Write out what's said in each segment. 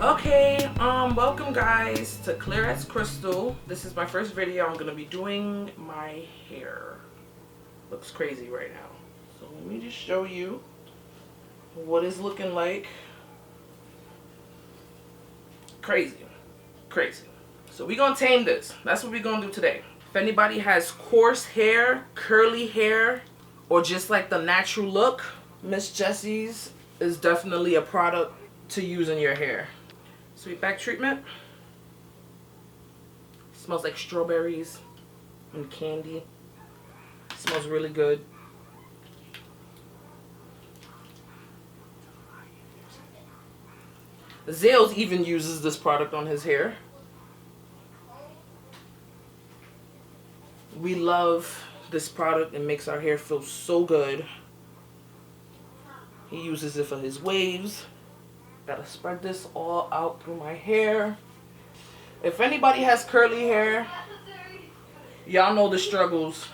Okay, welcome guys to Klear as Krystle. This is my first video. I'm gonna be doing my hair. Looks crazy right now. So let me just show you what it's looking like. Crazy. Crazy. So we're gonna tame this. That's what we're gonna do today. If anybody has coarse hair, curly hair, or just like the natural look, Miss Jessie's is definitely a product to use in your hair. Sweet back treatment. Smells like strawberries and candy. Smells really good. Zales even uses this product on his hair. We love this product. It makes our hair feel so good. He uses it for his waves. Gotta spread this all out through my hair. If anybody has curly hair, y'all know the struggles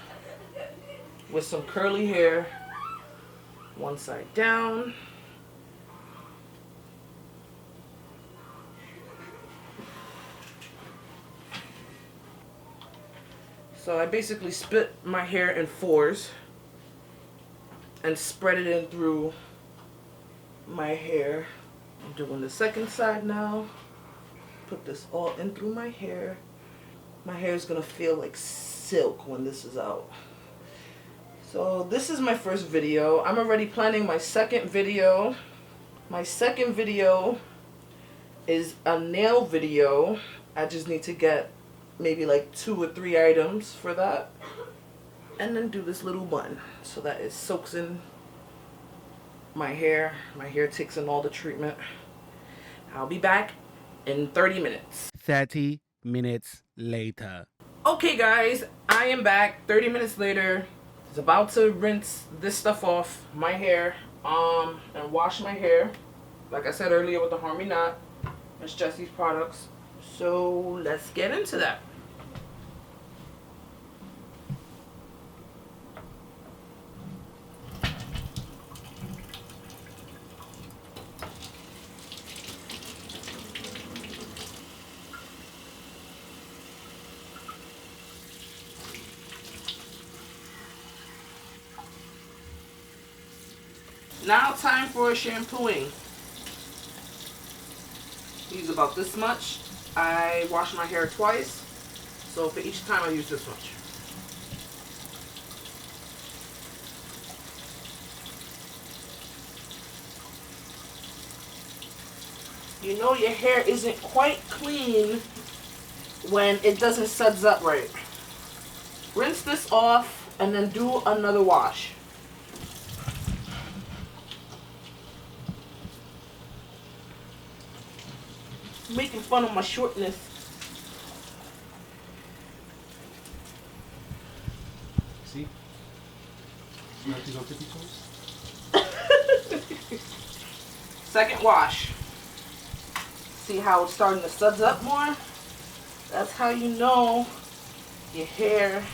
with some curly hair. One side down. So I basically split my hair in fours and spread it in through my hair. I'm doing the second side now. Put this all in through my hair. My hair is gonna feel like silk when this is out. So this is my first video. I'm already planning my second video. My second video is a nail video. I just need to get maybe like 2 or 3 items for that. And then do this little bun so that it soaks in my hair. My hair takes in all the treatment. I'll be back in 30 minutes. 30 minutes later. Okay guys, I am back 30 minutes later. It's about to rinse this stuff off my hair and wash my hair. Like I said earlier with the Harmony Knot, Miss Jessie's products. So let's get into that. Now time for shampooing. Use about this much. I wash my hair twice, so for each time I use this much. You know your hair isn't quite clean when it doesn't suds up right. Rinse this off and then do another wash. Making fun of my shortness. See? You have to go 50 toes? Second wash. See how it's starting to suds up more? That's how you know your hair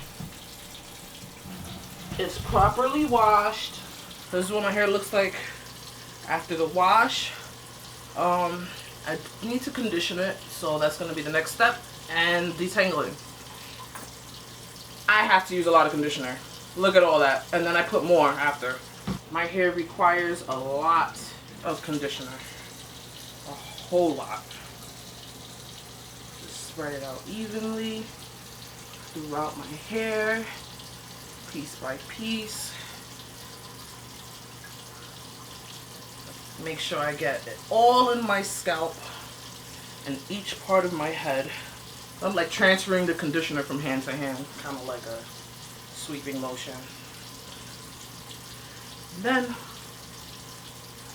is properly washed. This is what my hair looks like after the wash. I need to condition it, so that's going to be the next step. And detangling. I have to use a lot of conditioner. Look at all that. And then I put more after. My hair requires a lot of conditioner. A whole lot. Just spread it out evenly throughout my hair, piece by piece. Make sure I get it all in my scalp and each part of my head. I'm like transferring the conditioner from hand to hand, kind of like a sweeping motion. Then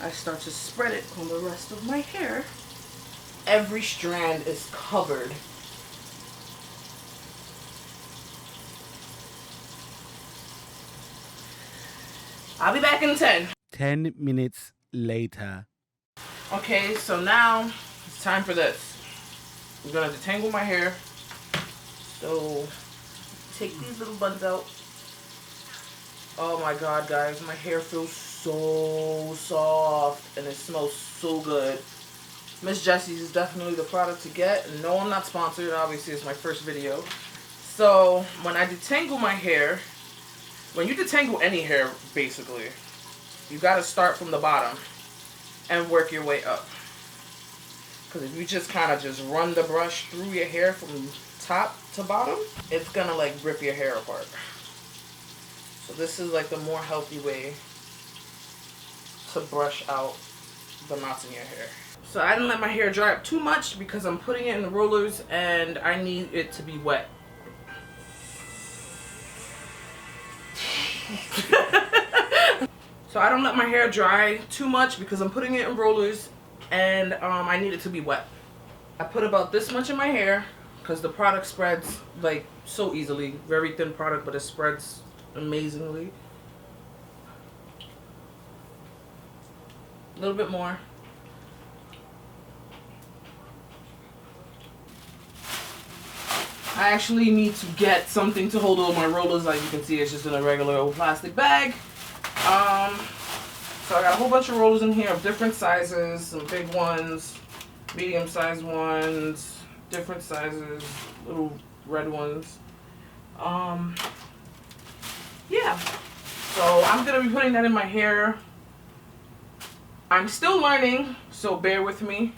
I start to spread it on the rest of my hair. every strand is covered. I'll be back in 10. 10 minutes later. Okay, so now it's time for this. I'm gonna detangle my hair. So take these little buns out. Oh my god, guys, my hair feels so soft and it smells so good. Miss Jessie's is definitely the product to get. No, I'm not sponsored. Obviously, it's my first video. So when I detangle my hair, when you detangle any hair, basically, you gotta start from the bottom and work your way up. Because if you just kind of just run the brush through your hair from top to bottom, it's gonna like rip your hair apart. So this is like the more healthy way to brush out the knots in your hair. So I didn't let my hair dry up too much because I'm putting it in the rollers and I need it to be wet. So I don't let my hair dry too much because I'm putting it in rollers and I need it to be wet. I put about this much in my hair because the product spreads like so easily. Very thin product, but it spreads amazingly. A little bit more. I actually need to get something to hold all my rollers. Like you can see, it's just in a regular old plastic bag. So I got a whole bunch of rollers in here of different sizes, some big ones, medium sized ones, different sizes, little red ones. Yeah. So I'm gonna be putting that in my hair. I'm still learning, so bear with me.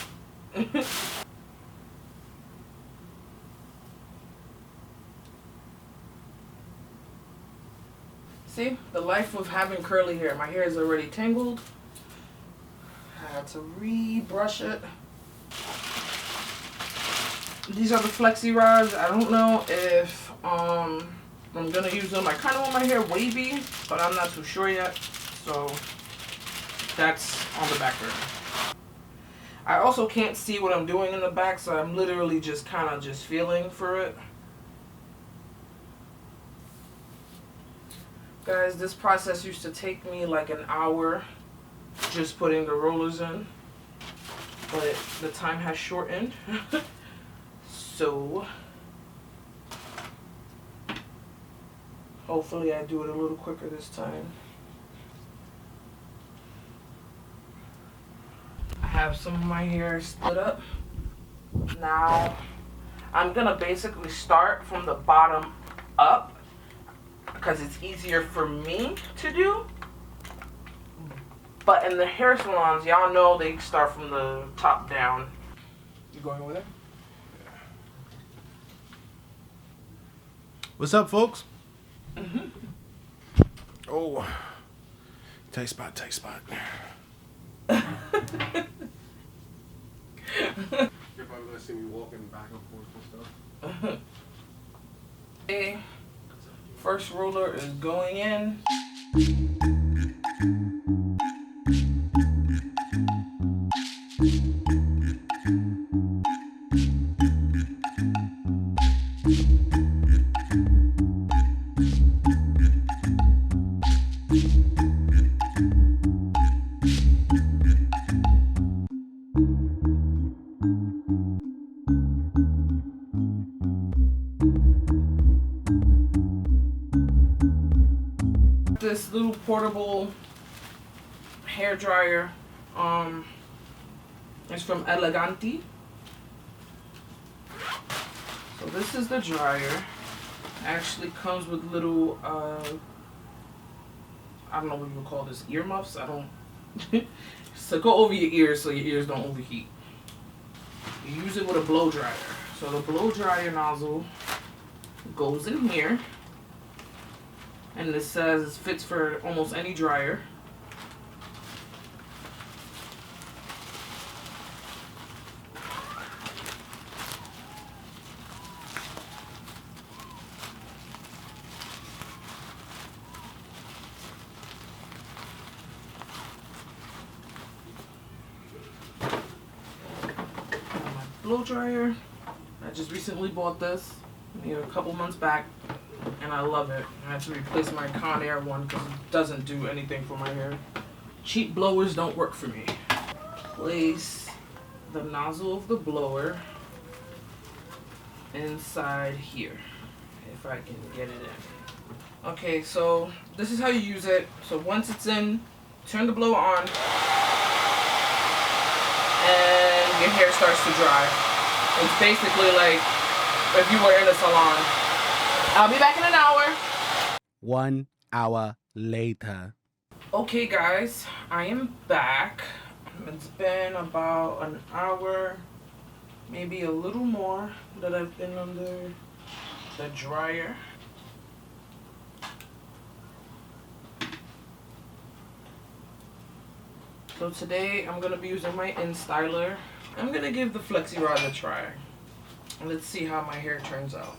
See, the life of having curly hair. My hair is already tangled. I had to re-brush it. These are the flexi rods. I don't know if I'm gonna use them. I kind of want my hair wavy, but I'm not too sure yet. So that's on the back burner. I also can't see what I'm doing in the back, so I'm literally just kind of just feeling for it. Guys, this process used to take me like an hour just putting the rollers in, but the time has shortened. So hopefully I do it a little quicker this time. I have some of my hair split up. Now I'm gonna basically start from the bottom up because it's easier for me to do. But in the hair salons, y'all know they start from the top down. You going over there? What's up, folks? Mm-hmm. Oh, tight spot, tight spot. You're probably gonna see me walking back and forth and stuff. Okay. First roller is going in. This little portable hair dryer, it's from Eleganti. So this is the dryer. Actually comes with little I don't know what you would call this, earmuffs. I don't. So go over your ears so your ears don't overheat. You use it with a blow dryer. So the blow dryer nozzle goes in here. And this says it fits for almost any dryer. blow dryer. I just recently bought this, maybe a couple months back, and I love it. I had to replace my Conair one because it doesn't do anything for my hair. Cheap blowers don't work for me. Place the nozzle of the blower inside here, if I can get it in. Okay, so this is how you use it. So once it's in, turn the blower on, and your hair starts to dry. It's basically like if you were in a salon. I'll be back in an hour. 1 hour later. Okay guys, I am back. It's been about an hour, maybe a little more, that I've been under the dryer. So today I'm gonna be using my Instyler. I'm gonna give the flexi rod a try. Let's see how my hair turns out.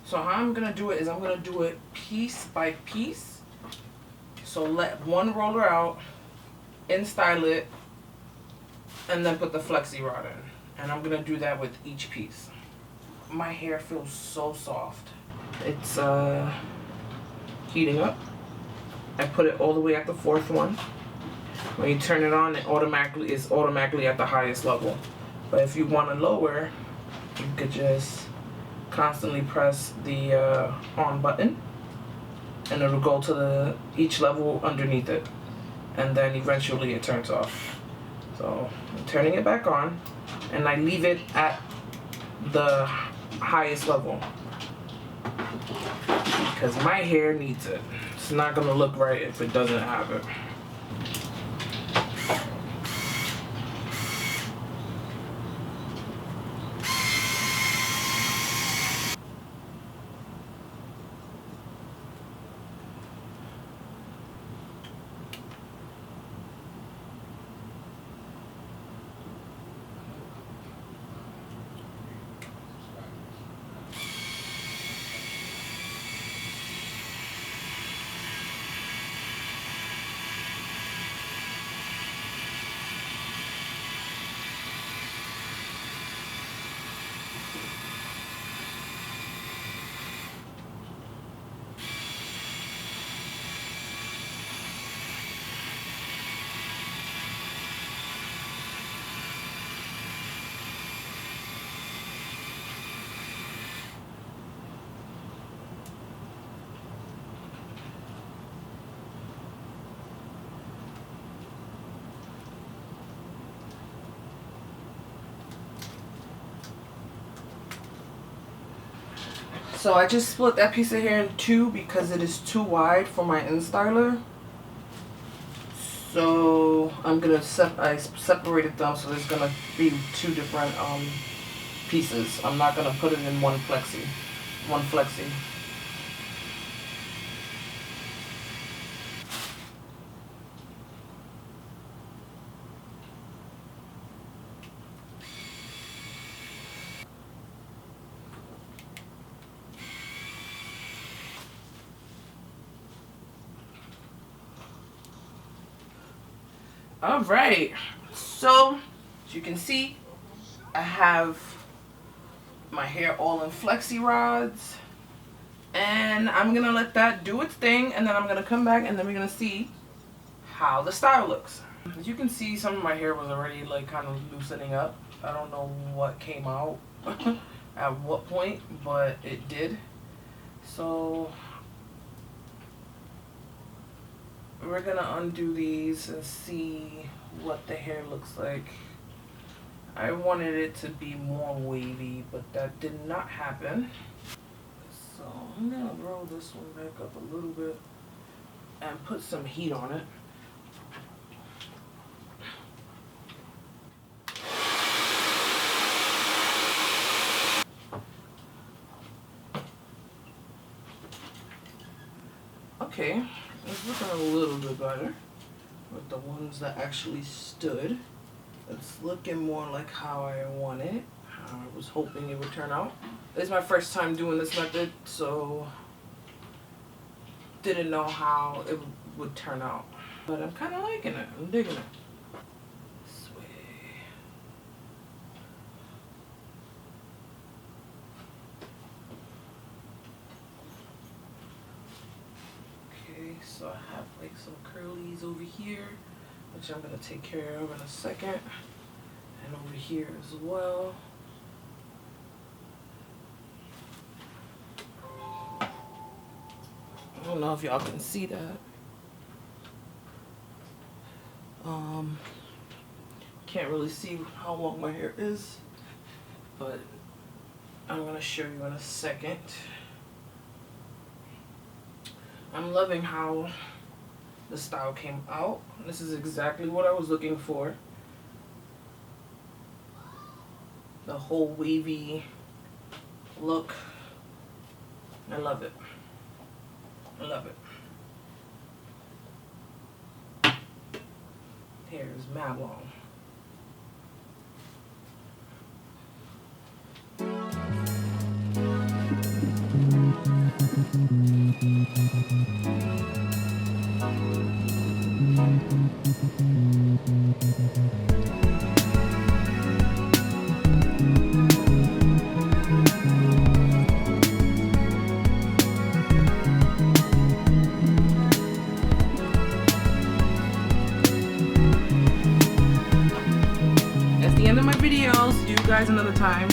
So how I'm gonna do it is I'm gonna do it piece by piece. So let one roller out, Instyle it, and then put the flexi rod in. And I'm gonna do that with each piece. My hair feels so soft. It's heating up. I put it all the way at the 4th one. When you turn it on, it's automatically at the highest level. But if you want to lower, you could just constantly press the on button, and it'll go to each level underneath it, and then eventually it turns off. So I'm turning it back on, and I leave it at the highest level because my hair needs it. It's not gonna look right if it doesn't have it. So I just split that piece of hair in two because it is too wide for my Instyler. So I'm gonna I separated them, so there's gonna be two different pieces. I'm not gonna put it in one flexi. Alright, so as you can see, I have my hair all in flexi rods, and I'm gonna let that do its thing, and then I'm gonna come back and then we're gonna see how the style looks. As you can see, some of my hair was already like kind of loosening up. I don't know what came out at what point, but it did. So we're gonna undo these and see what the hair looks like. I wanted it to be more wavy, but that did not happen. So I'm gonna roll this one back up a little bit and put some heat on it. Okay, it's looking a little bit better with the ones that actually stood. It's looking more like how I want it, how I was hoping it would turn out. It's my first time doing this method, so didn't know how it would turn out. But I'm kind of liking it. I'm digging it. This way. So I have like some curlies over here, which I'm gonna take care of in a second, and over here as well. I don't know if y'all can see that. Can't really see how long my hair is, but I'm gonna show you in a second. I'm loving how the style came out. This is exactly what I was looking for. The whole wavy look. I love it. I love it. Hair is mad long. That's the end of my video. See you guys another time.